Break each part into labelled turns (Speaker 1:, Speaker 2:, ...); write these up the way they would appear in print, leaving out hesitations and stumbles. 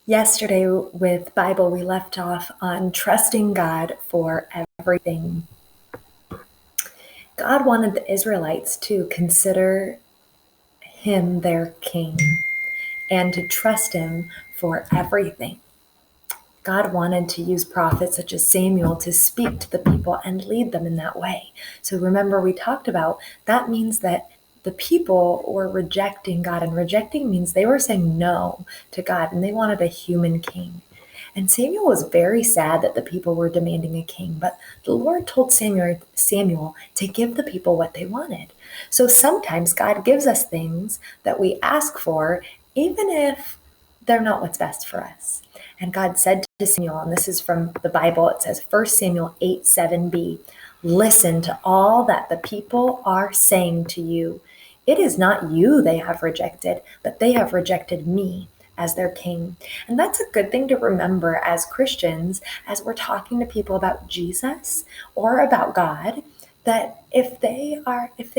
Speaker 1: Yesterday with Bible, we left off on trusting God for everything. God wanted the Israelites to consider him their king and to trust him for everything. God wanted to use prophets such as Samuel to speak to the people and lead them in that way. So remember, we talked about that means that the people were rejecting God, and rejecting means they were saying no to God and they wanted a human king. And Samuel was very sad that the people were demanding a king, but the Lord told Samuel to give the people what they wanted. So sometimes God gives us things that we ask for, even if they're not what's best for us. And God said to Samuel, and this is from the Bible, it says 1 Samuel 8:7b, "Listen to all that the people are saying to you. It is not you they have rejected, but they have rejected me as their king." And that's a good thing to remember as Christians, as we're talking to people about Jesus or about God, that if they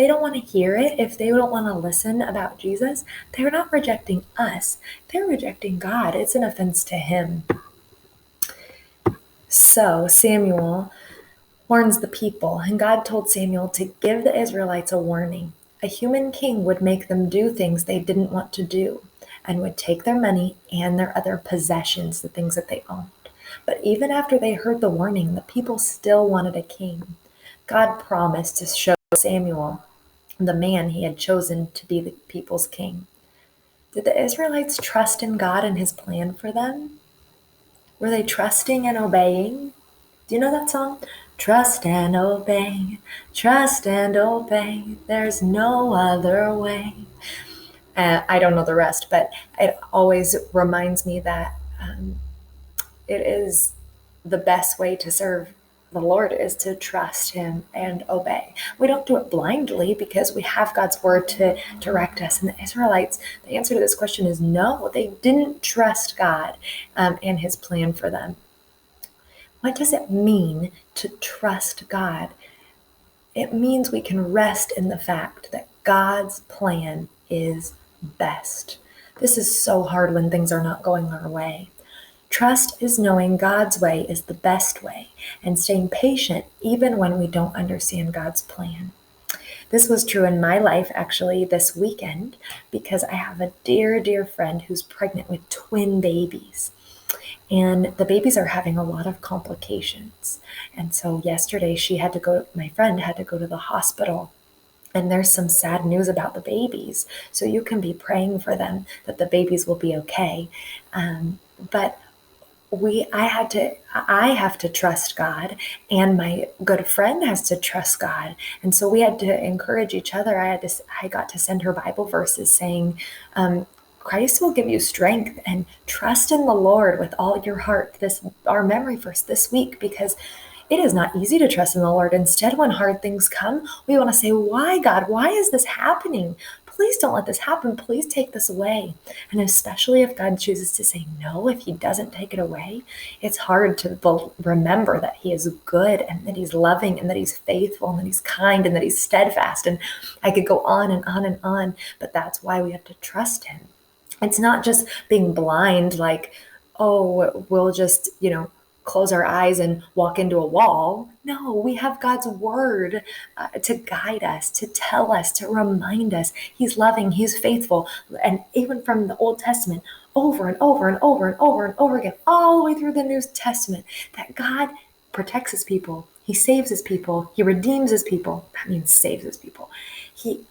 Speaker 1: don't want to hear it, if they don't want to listen about Jesus, they're not rejecting us. They're rejecting God. It's an offense to him. So Samuel warns the people, and God told Samuel to give the Israelites a warning. A human king would make them do things they didn't want to do and would take their money and their other possessions, the things that they owned. But even after they heard the warning, the people still wanted a king. God promised to show Samuel the man he had chosen to be the people's king. Did the Israelites trust in God and his plan for them? Were they trusting and obeying? Do you know that song? Trust and obey, there's no other way. I don't know the rest, but it always reminds me that it is the best way to serve the Lord is to trust him and obey. We don't do it blindly because we have God's word to direct us. And the Israelites, the answer to this question is no, they didn't trust God and his plan for them. What does it mean to trust God? It means we can rest in the fact that God's plan is best. This is so hard when things are not going our way. Trust is knowing God's way is the best way and staying patient even when we don't understand God's plan. This was true in my life actually this weekend because I have a dear, dear friend who's pregnant with twin babies. And the babies are having a lot of complications. And so yesterday my friend had to go to the hospital. And there's some sad news about the babies. So you can be praying for them that the babies will be okay. But I have to trust God, and my good friend has to trust God. And so we had to encourage each other. I got to send her Bible verses saying, Christ will give you strength, and trust in the Lord with all your heart. Our memory verse this week, because it is not easy to trust in the Lord. Instead, when hard things come, we want to say, why, God? Why is this happening? Please don't let this happen. Please take this away. And especially if God chooses to say no, if he doesn't take it away, it's hard to remember that he is good and that he's loving and that he's faithful and that he's kind and that he's steadfast. And I could go on and on and on, but that's why we have to trust him. It's not just being blind, like, oh, we'll just, close our eyes and walk into a wall. No, we have God's word to guide us, to tell us, to remind us he's loving, he's faithful. And even from the Old Testament, over and over and over and over and over again, all the way through the New Testament, that God protects his people. He saves his people. He redeems his people. That means saves his people. He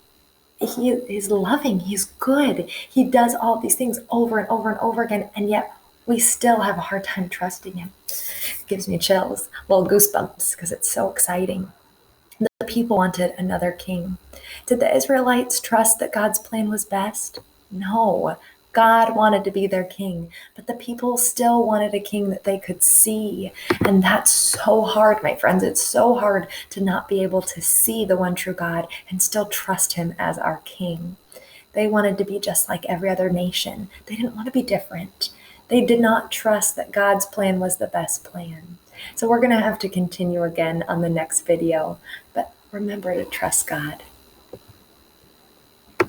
Speaker 1: is loving. He's good. He does all these things over and over and over again. And yet we still have a hard time trusting him. It gives me chills, little goosebumps, because it's so exciting. The people wanted another king. Did the Israelites trust that God's plan was best? No. God wanted to be their king, but the people still wanted a king that they could see. And that's so hard, my friends. It's so hard to not be able to see the one true God and still trust him as our king. They wanted to be just like every other nation. They didn't want to be different. They did not trust that God's plan was the best plan. So we're going to have to continue again on the next video. But remember to trust God.